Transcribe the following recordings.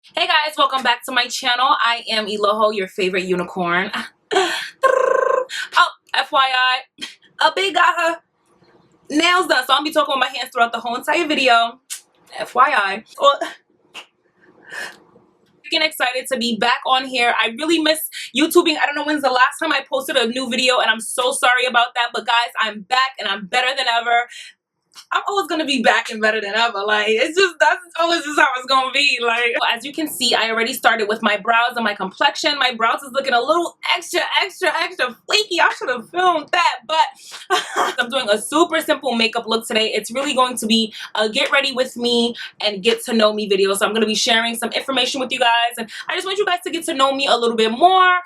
Hey guys, welcome back to my channel. I am Eloho, your favorite unicorn. Oh, FYI, a big got her nails done, so I'll be talking with my hands throughout the whole entire video. FYI. Well, freaking excited to be back on here. I really miss YouTubing. I don't know when's the last time I posted a new video, and I'm so sorry about that. But guys, I'm back and I'm better than ever. I'm always gonna be back and better than ever. Like, that's always just how it's gonna be. Like, as you can see, I already started with my brows and my complexion. My brows is looking a little extra flaky. I should have filmed that, but I'm doing a super simple makeup look today. It's really going to be a get ready with me and get to know me video. So I'm gonna be sharing some information with you guys, and I just want you guys to get to know me a little bit more.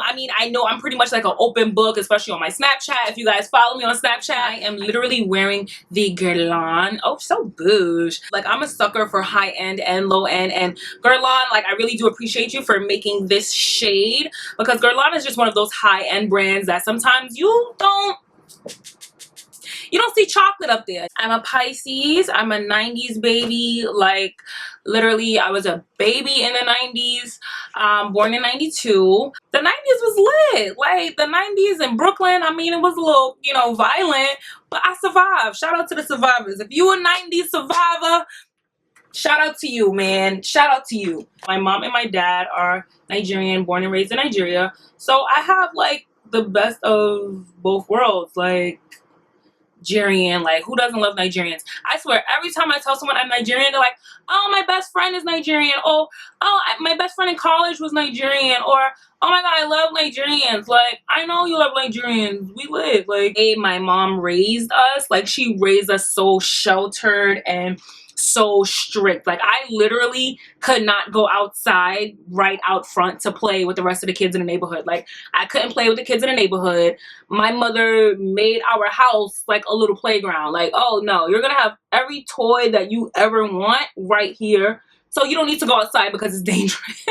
I mean, I know I'm pretty much like an open book, especially on my Snapchat. If you guys follow me on Snapchat, I am literally wearing the Guerlain. Oh, so bouge. Like, I'm a sucker for high end and low end, and Guerlain, like, I really do appreciate you for making this shade, because Guerlain is just one of those high end brands that sometimes you don't see chocolate up there. I'm a Pisces. I'm a 90s baby. Like, literally, I was a baby in the 90s. Born in 92. The 90s was lit. Like, the 90s in Brooklyn, I mean, it was a little, violent, but I survived. Shout out to the survivors. If you a 90s survivor, shout out to you, man. Shout out to you. My mom and my dad are Nigerian, born and raised in Nigeria. So I have, like, the best of both worlds. Like, Nigerian, like, who doesn't love Nigerians? I swear, every time I tell someone I'm Nigerian, they're like, oh, my best friend is Nigerian, or my best friend in college was Nigerian, or oh my god, I love Nigerians. Like, I know you love Nigerians. We live. Like, my mom raised us. Like, she raised us so sheltered and so strict. Like, I literally could not go outside right out front to play with the rest of the kids in the neighborhood. Like, I couldn't play with the kids in the neighborhood. My mother made our house like a little playground. Like, oh no, you're gonna have every toy that you ever want right here, so you don't need to go outside because it's dangerous.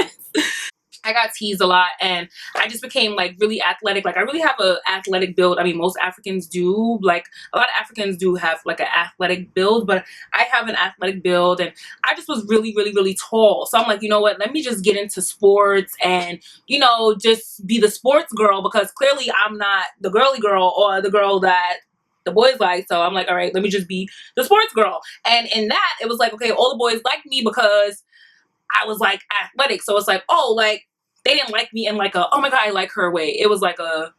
I got teased a lot, and I just became like really athletic. Like, I really have a athletic build. I mean, most Africans do. Like, a lot of Africans do have like an athletic build, but I have an athletic build, and I just was really tall. So I'm like, you know what, let me just get into sports and, just be the sports girl, because clearly I'm not the girly girl or the girl that the boys like. So I'm like, all right, let me just be the sports girl. And in that, it was like, okay, all the boys liked me because I was like athletic. So it's like, oh, like, they didn't like me in like a, oh my god, I like her way. It was like a,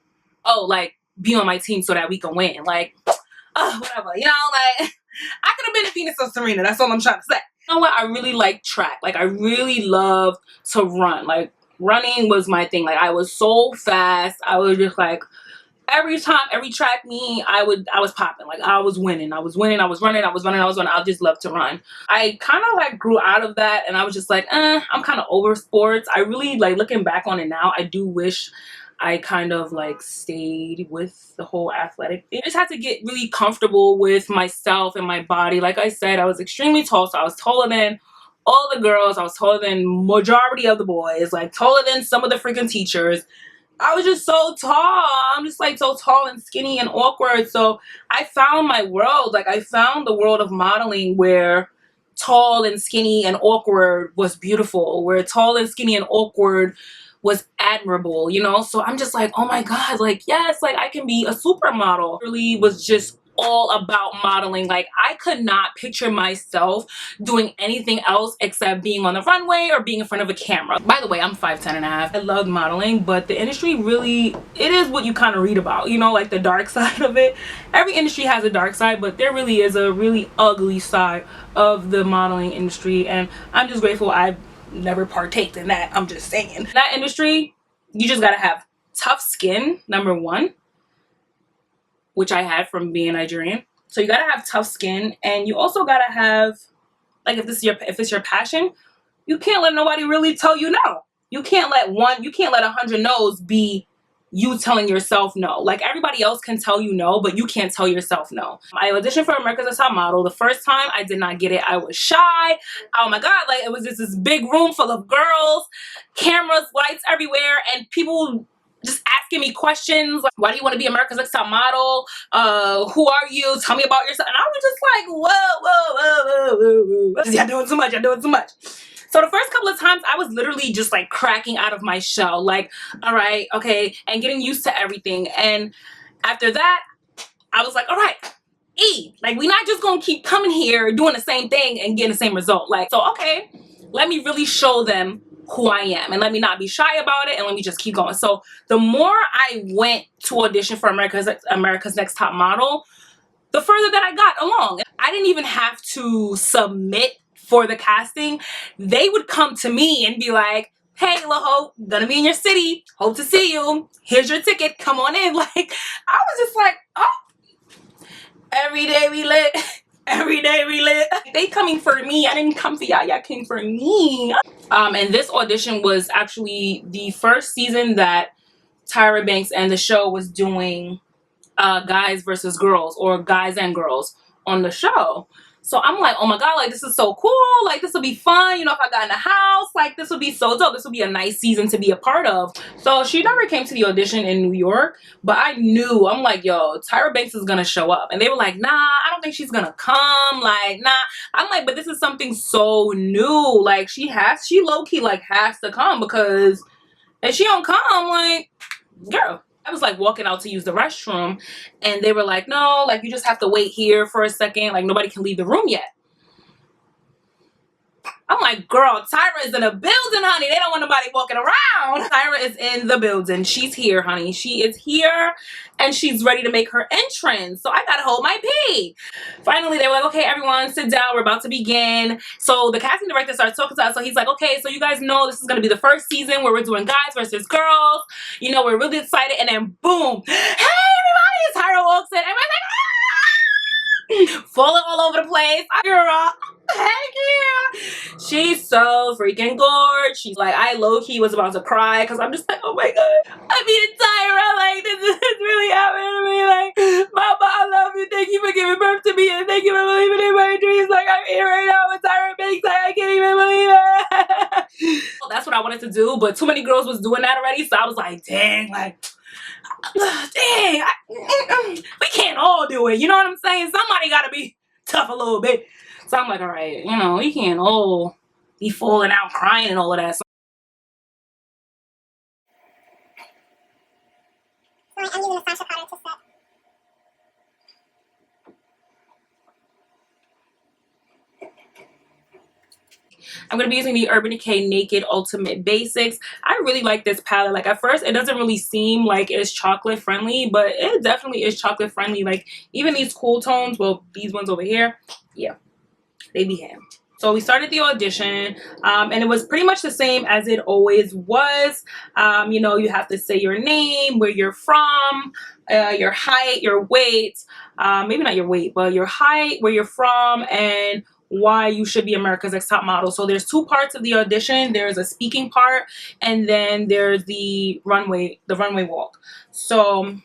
oh, like, be on my team so that we can win. Like, whatever. Like, I could have been a Venus or Serena. That's all I'm trying to say. You know what? I really like track. Like, I really love to run. Like, running was my thing. Like, I was so fast. I was just like, every track meet, I was popping. Like, I was winning. I was running. I just love to run. I kind of like grew out of that, and I was just like, I'm kind of over sports. I really, like, looking back on it now, I do wish I kind of like stayed with the whole athletic thing. I just had to get really comfortable with myself and my body. Like I said, I was extremely tall, so I was taller than all the girls. I was taller than majority of the boys, like taller than some of the freaking teachers. I was just so tall. I'm just like so tall and skinny and awkward. So I found my world. Like, I found the world of modeling where tall and skinny and awkward was beautiful, where tall and skinny and awkward was admirable, So I'm just like, oh my god, like, yes, like, I can be a supermodel. It really was just all about modeling. Like, I could not picture myself doing anything else except being on the runway or being in front of a camera. By the way, I'm 5'10.5". I love modeling, but the industry really, it is what you kind of read about, like the dark side of it. Every industry has a dark side, but there really is a really ugly side of the modeling industry, and I'm just grateful I've never partaked in that. I'm just saying. In that industry, you just gotta have tough skin, number one, which I had from being Nigerian. So you gotta have tough skin, and you also gotta have, like, if it's your passion, you can't let nobody really tell you no. You can't let 100 no's be you telling yourself no. Like, everybody else can tell you no, but you can't tell yourself no. I auditioned for America's Next Top Model. The first time, I did not get it. I was shy. Oh my god, like, it was just this big room full of girls, cameras, lights everywhere, and people just asking me questions like, why do you want to be America's Next Top Model? Who are you? Tell me about yourself. And I was just like, whoa. Y'all doing too much. So the first couple of times I was literally just like cracking out of my shell, like, all right, okay, and getting used to everything. And after that, I was like, all right, like, we're not just gonna keep coming here doing the same thing and getting the same result. Like, so okay, let me really show them who I am and let me not be shy about it and let me just keep going. So the more I went to audition for America's Next Top Model, the further that I got along. I didn't even have to submit for the casting. They would come to me and be like, hey, Loho, gonna be in your city, hope to see you, here's your ticket, come on in. Like, I was just like, oh, every day we lit. Every day we lit. They coming for me. I didn't come for y'all. Y'all came for me. And this audition was actually the first season that Tyra Banks and the show was doing guys versus girls, or guys and girls on the show. So I'm like, oh my god, like, this is so cool. Like, this will be fun. You know, if I got in the house, like, this would be so dope. This would be a nice season to be a part of. So she never came to the audition in New York, but I knew, I'm like, yo, Tyra Banks is gonna show up. And they were like, nah, I don't think she's gonna come. Like, nah. I'm like, but this is something so new. Like, she low-key like has to come, because if she don't come, like, girl. I was like walking out to use the restroom and they were like, no, like, you just have to wait here for a second. Like, nobody can leave the room yet. I'm like, girl, Tyra is in a building, honey. They don't want nobody walking around. Tyra is in the building. She's here, honey. She is here and she's ready to make her entrance. So I gotta hold my pee. Finally, they were like, okay, everyone, sit down. We're about to begin. So the casting director starts talking to us. So he's like, okay, so you guys know this is gonna be the first season where we're doing guys versus girls. You know, we're really excited. And then boom, hey, everybody, Tyra walks in. Everybody's like, falling all over the place. Girl, heck yeah. She's so freaking gorgeous. She's like, I low-key was about to cry because I'm just like, oh my god, I mean, Tyra, like, this is really happening to me. Like, Mama, I love you. Thank you for giving birth to me and thank you for believing in my dreams. Like, I'm here right now with Tyra Banks. Like, I can't even believe it. Well, that's what I wanted to do, but too many girls was doing that already, so I was like, dang, like, dang, we can't all do it. You know what I'm saying? Somebody gotta be tough a little bit. So I'm like, all right, you know, we can't all be falling out crying and all of that. So I'm using the Sacha powder to set. I'm going to be using the Urban Decay Naked Ultimate Basics. I really like this palette. Like, at first, it doesn't really seem like it's chocolate friendly, but it definitely is chocolate friendly. Like, even these cool tones, well, these ones over here, yeah, they be ham. So we started the audition, and it was pretty much the same as it always was. You know, you have to say your name, where you're from, your height, your weight, maybe not your weight, but your height, where you're from, and why you should be America's Next Top Model. So there's two parts of the audition. There's a speaking part, and then there's the runway walk. So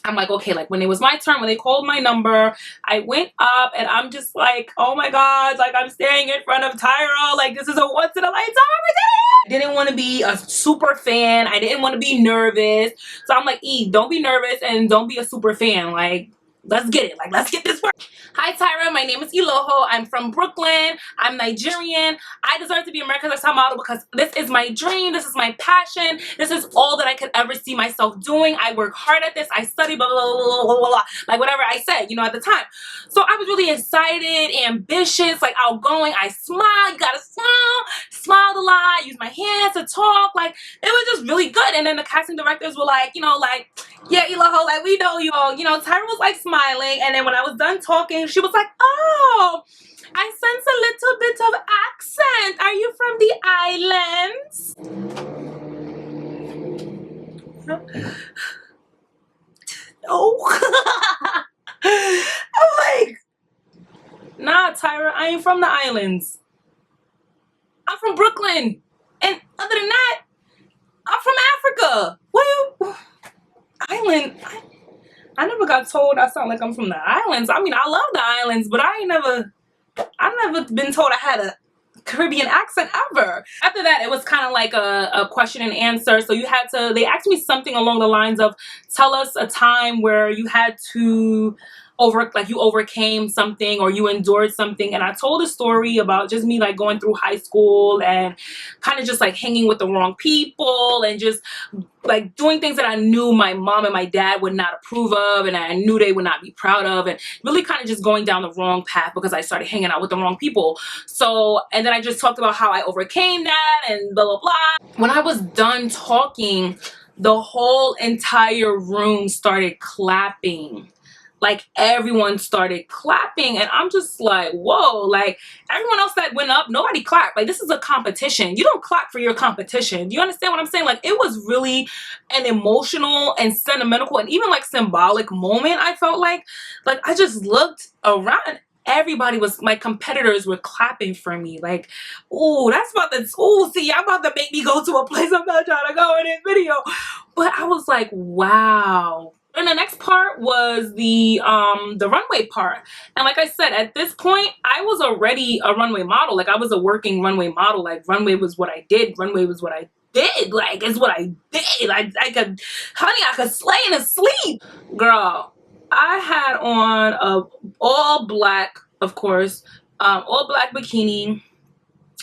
I'm like, okay, like, when it was my turn, when they called my number, I went up and I'm just like, oh my god, like, I'm standing in front of Tyra, like, this is a once in a lifetime opportunity. I didn't want to be a super fan. I didn't want to be nervous. So I'm like, don't be nervous and don't be a super fan. Like, let's get it. Like, let's get this work. Hi, Tyra. My name is Iloho. I'm from Brooklyn. I'm Nigerian. I deserve to be America's Next Top Model because this is my dream. This is my passion. This is all that I could ever see myself doing. I work hard at this. I study, blah, blah, blah, blah, blah, blah. Like, whatever I said, you know, at the time. So I was really excited, ambitious, like, outgoing. I smiled. You gotta smile. Smiled a lot. Used my hands to talk. Like, it was just really good. And then the casting directors were like, you know, like, yeah, Iloho, like, we know you all. You know, Tyra was like smiling. And then when I was done talking, she was like, oh, I sense a little bit of accent. Are you from the islands? No. I'm like, nah, Tyra, I ain't from the islands. I'm from Brooklyn. And other than that, I'm from Africa. Well, island. I never got told I sound like I'm from the islands. I mean, I love the islands, but I've never been told I had a Caribbean accent ever. After that, it was kind of like a question and answer. So you had to, they asked me something along the lines of, tell us a time where you had to you overcame something or you endured something. And I told a story about just me like going through high school and kind of just like hanging with the wrong people and just like doing things that I knew my mom and my dad would not approve of and I knew they would not be proud of, and really kind of just going down the wrong path because I started hanging out with the wrong people. So, and then I just talked about how I overcame that and blah blah blah. When I was done talking, the whole entire room started clapping. Like everyone started clapping, and I'm just like, whoa, like everyone else that went up, nobody clapped. Like, this is a competition. You don't clap for your competition. Do you understand what I'm saying? Like, it was really an emotional and sentimental and even like symbolic moment. I felt like I just looked around. Everybody was, my competitors were clapping for me. Like, oh, that's about to, oh, see, y'all about to make me go to a place I'm not trying to go in this video. But I was like, wow. And the next part was the runway part. And like I said, at this point, I was already a runway model. Like, I was a working runway model. Like, runway was what I did. Runway was what I did. Like, it's what I did. I could, honey, I could slay in a sleep. Girl, I had on a all black, of course, all black bikini.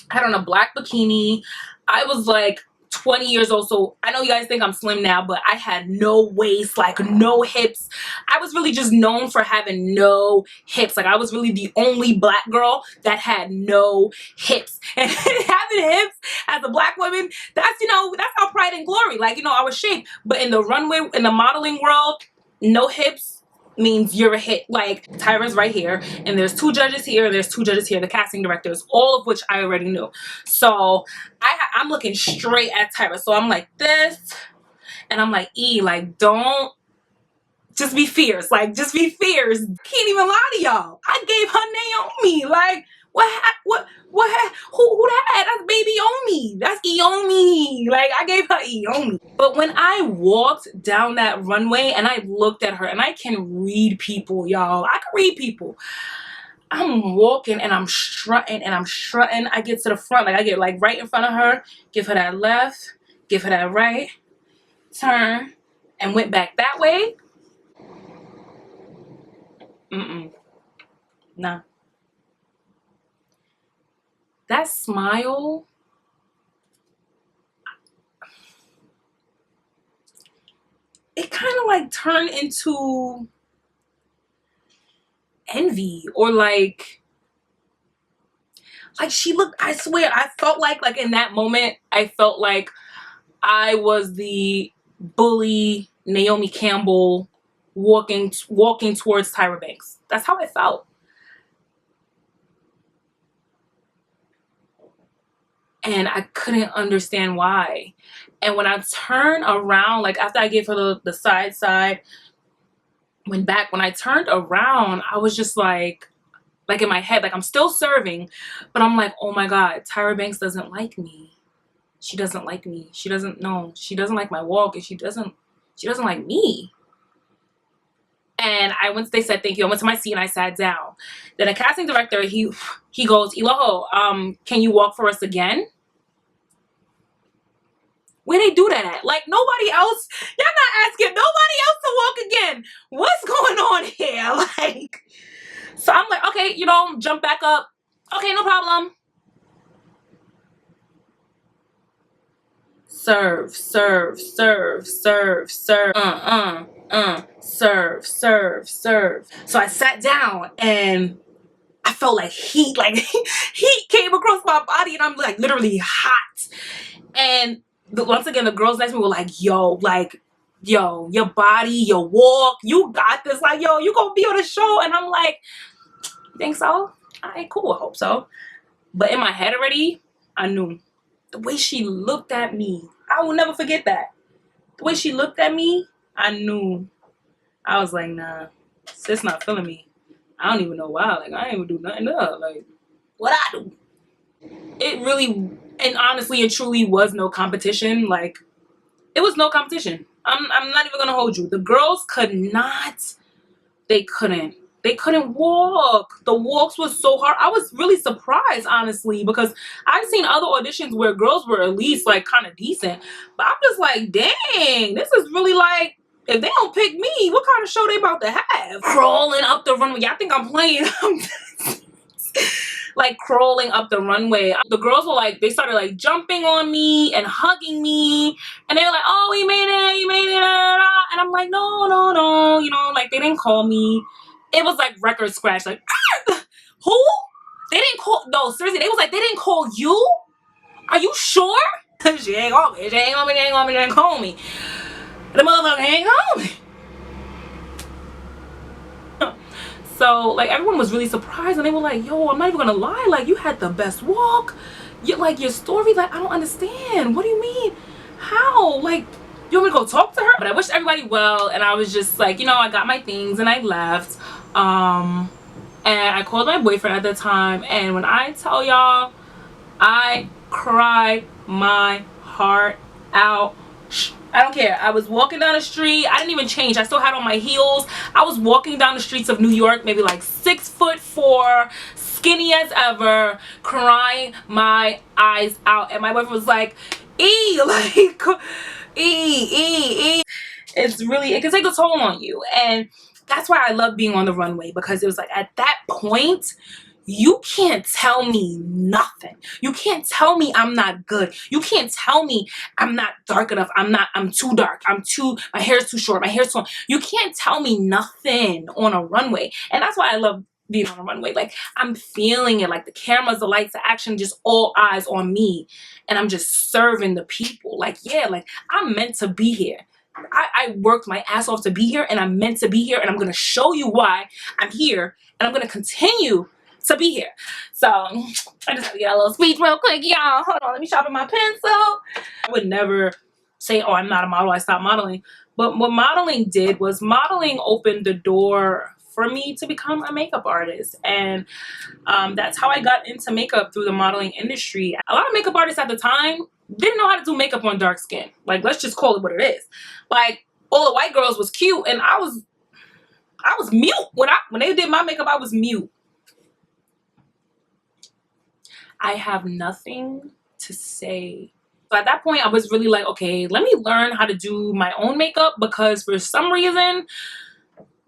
I had on a black bikini. I was like 20 years old, so I know you guys think I'm slim now, but I had no waist, like no hips. I was really just known for having no hips. Like, I was really the only black girl that had no hips. And having hips as a black woman, that's, you know, that's our pride and glory. Like, you know, our shape. But in the runway, in the modeling world, no hips means you're a hit. Like, Tyra's right here, and there's two judges here, and there's two judges here, the casting directors, all of which I already knew. So I'm looking straight at Tyra. So I'm like this, and I'm like, like, don't, just be fierce. Like, just be fierce. Can't even lie to y'all. I gave her Naomi. Like, who that? That's baby Omi. That's Eomi. Like, I gave her Eomi. But when I walked down that runway and I looked at her, and I can read people, y'all. I can read people. I'm walking and I'm strutting and I'm strutting. I get to the front, like I get like right in front of her, give her that left, give her that right, turn, and went back that way. Nah. That smile, it kind of like turned into envy, or like she looked, I swear, I felt like in that moment, I felt like I was the bully Naomi Campbell walking towards Tyra Banks. That's how I felt. And I couldn't understand why. And when I turned around, like after I gave her the side, went back, when I turned around, I was just like in my head, like I'm still serving, but I'm like, oh my God, Tyra Banks doesn't like me. She doesn't like me. She doesn't know. She doesn't like my walk, and she doesn't like me. And they said thank you. I went to my seat and I sat down. Then a casting director, he goes, Iloho, can you walk for us again? Where they do that at? Like, nobody else, y'all not asking nobody else to walk again. What's going on here? Like, so I'm like, okay, you know, jump back up. Okay, no problem. Serve, serve, serve, serve, serve, serve, serve, serve. So I sat down and I felt like heat came across my body, and I'm like literally hot. And once again, the girls next to me were like, yo, your body, your walk, you got this. Like, yo, you gonna be on the show. And I'm like, think so? All right, cool, I hope so. But in my head already, I knew. The way she looked at me, I will never forget that. The way she looked at me, I knew. I was like, nah, sis not feeling me. I don't even know why. Like, I ain't even do nothing up. Like, what I do? It really, and honestly and truly was no competition. Like, it was no competition. I'm not even gonna hold you. The girls could not. They couldn't walk. The walks was so hard. I was really surprised, honestly, because I've seen other auditions where girls were at least like kind of decent, but I'm just like, dang, this is really like, if they don't pick me, what kind of show they about to have? Crawling up the runway. Y'all think I'm playing? Like crawling up the runway. The girls were like, they started like jumping on me and hugging me, and they were like, oh, we made it, you made it, and I'm like, no, no, no, you know, like they didn't call me. It was like record scratch, like who? They didn't call. No, seriously, they was like, they didn't call you. Are you sure? She ain't call me. She ain't call me. She ain't call me. She ain't call me. The motherfucker ain't call me. So like everyone was really surprised, and they were like, yo, I'm not even gonna lie, like you had the best walk, you like your story, like I don't understand, what do you mean, how, like you want me to go talk to her? But I wished everybody well, and I was just like, you know, I got my things and I left. And I called my boyfriend at the time, and when I tell y'all, I cried my heart out. I don't care. I was walking down the street. I didn't even change. I still had on my heels. I was walking down the streets of New York, maybe like 6'4", skinny as ever, crying my eyes out. And my boyfriend was like, like, It's really, it can take a toll on you. And that's why I love being on the runway, because it was like at that point, you can't tell me nothing. You can't tell me I'm not good. You can't tell me I'm not dark enough. I'm too dark. My hair's too short. My hair's too long. You can't tell me nothing on a runway. And that's why I love being on a runway. Like I'm feeling it, like the cameras, the lights, the action, just all eyes on me. And I'm just serving the people. Like, yeah, like I'm meant to be here. I worked my ass off to be here, and I'm meant to be here, and I'm going to show you why I'm here, and I'm going to continue to be here. So I just have to get a little speech real quick, y'all. Hold on, let me sharpen my pencil. I would never say, oh, I'm not a model, I stopped modeling. But what modeling did was modeling opened the door for me to become a makeup artist. And that's how I got into makeup, through the modeling industry. A lot of makeup artists at the time didn't know how to do makeup on dark skin. Like, let's just call it what it is. Like, all the white girls was cute, and I was mute. When they did my makeup, I was mute. I have nothing to say. So at that point, I was really like, okay, let me learn how to do my own makeup, because for some reason,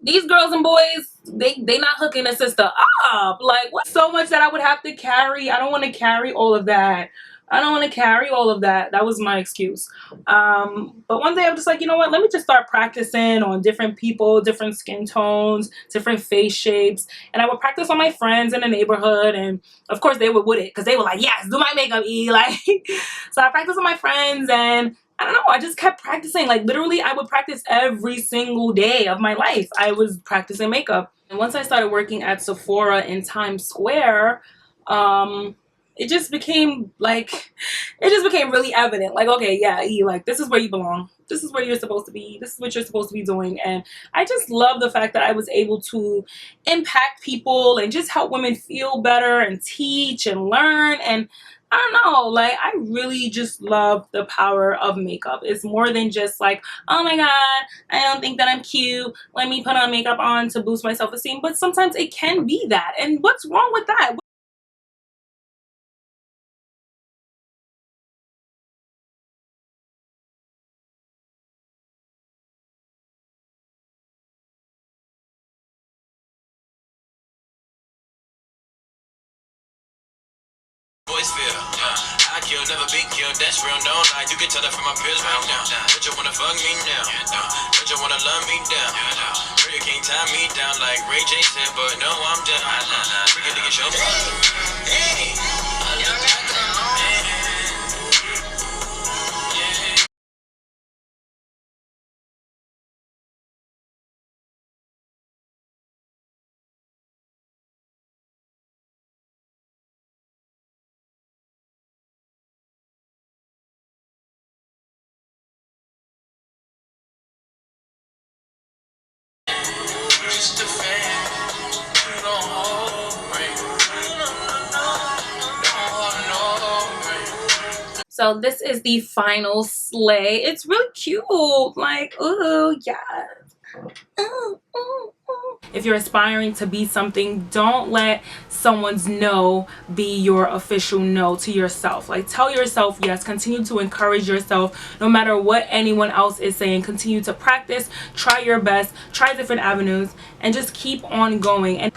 these girls and boys, they not hooking a sister up. Like, what? So much that I would have to carry. I don't want to carry all of that. I don't want to carry all of that. That was my excuse. But one day I'm just like, you know what? Let me just start practicing on different people, different skin tones, different face shapes. And I would practice on my friends in the neighborhood. And of course they were with it, because they were like, yes, do my makeup, E. Like, so I practiced with my friends, and I don't know, I just kept practicing. Like literally I would practice every single day of my life. I was practicing makeup. And once I started working at Sephora in Times Square, it just became like, it just became really evident. Like, okay, yeah, E, like this is where you belong. This is where you're supposed to be. This is what you're supposed to be doing. And I just love the fact that I was able to impact people and just help women feel better and teach and learn. And I don't know, like I really just love the power of makeup. It's more than just like, oh my god, I don't think that I'm cute, let me put on makeup on to boost my self-esteem. But sometimes it can be that, and what's wrong with that? I kill, never be killed, that's real, no lie. You can tell that from my peers right now. But you wanna fuck me now, but you wanna love me down. Girl, you can't tie me down like Ray J said, but no, I'm down. Forget to get your hey, I look like a man. Just a fan, you don't hold me. So this is the final slay. It's really cute. Like, ooh, yeah. If you're aspiring to be something, don't let someone's no be your official no to yourself. Like, tell yourself yes. Continue to encourage yourself no matter what anyone else is saying. Continue to practice, try your best, try different avenues, and just keep on going.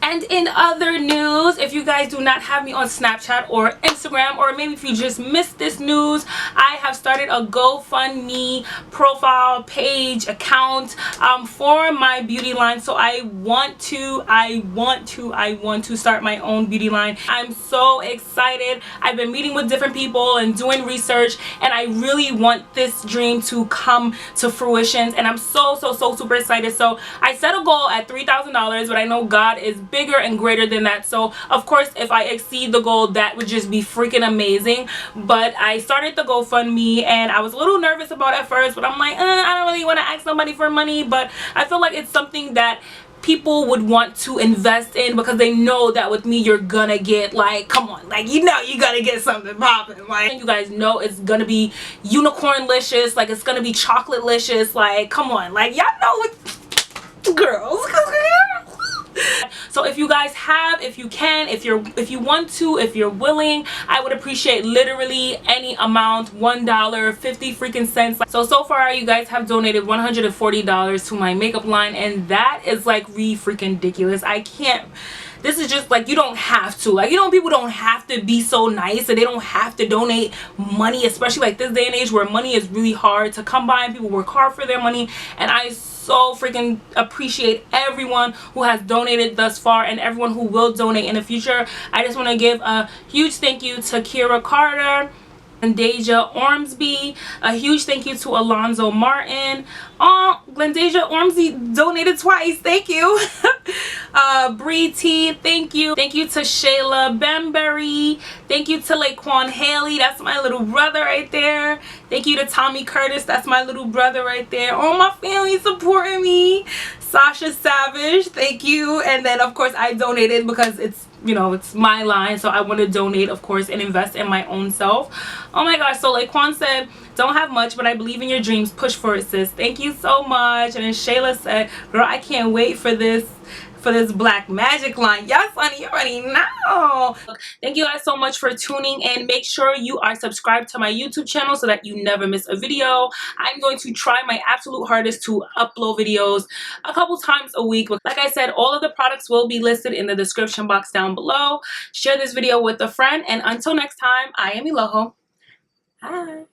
And in other news, if you guys do not have me on Snapchat or Instagram, or maybe if you just missed this news, I have started a GoFundMe profile page account for my beauty line. So I want to start my own beauty line. I'm so excited. I've been meeting with different people and doing research, and I really want this dream to come to fruition, and I'm so super excited. So I set a goal at $3,000, but I know God is bigger and greater than that. So of course, if I exceed the goal, that would just be freaking amazing. But I started the GoFundMe, and I was a little nervous about it at first, but I'm like, I don't really want to ask somebody for money, but I feel like it's something that people would want to invest in, because they know that with me you're gonna get, like, come on, like, you know, you gotta get something popping. Like, you guys know it's gonna be unicorn-licious, like, it's gonna be chocolate-licious, like, come on, like, y'all know what, girls. So if you guys have, if you can, if you want to, if you're willing, I would appreciate literally any amount. $1, 50 freaking cents. So far you guys have donated $140 to my makeup line, and that is like freaking ridiculous. I can't, this is just like, you don't have to, like, you know, people don't have to be so nice, and they don't have to donate money, especially like this day and age where money is really hard to come by and people work hard for their money. And I so freaking appreciate everyone who has donated thus far and everyone who will donate in the future. I just want to give a huge thank you to Kira Carter and Deja Ormsby. A huge thank you to Alonzo Martin. Oh, Glendasia Ormsby donated twice. Thank you. Bree T, thank you. Thank you to Shayla Bembury. Thank you to Laquan Haley. That's my little brother right there. Thank you to Tommy Curtis. That's my little brother right there. All my family supporting me. Sasha Savage, thank you. And then of course I donated because it's, you know, it's my line, so I want to donate, of course, and invest in my own self. Oh my gosh. So like Quan said, don't have much, but I believe in your dreams. Push for it, sis. Thank you so much. And then Shayla said, girl, I can't wait for this Black Magic line. Yes, honey, you already know. Thank you guys so much for tuning in. Make sure you are subscribed to my YouTube channel so that you never miss a video. I'm going to try my absolute hardest to upload videos a couple times a week. Like I said, all of the products will be listed in the description box down below. Share this video with a friend, and until next time, I am Eloho. Bye.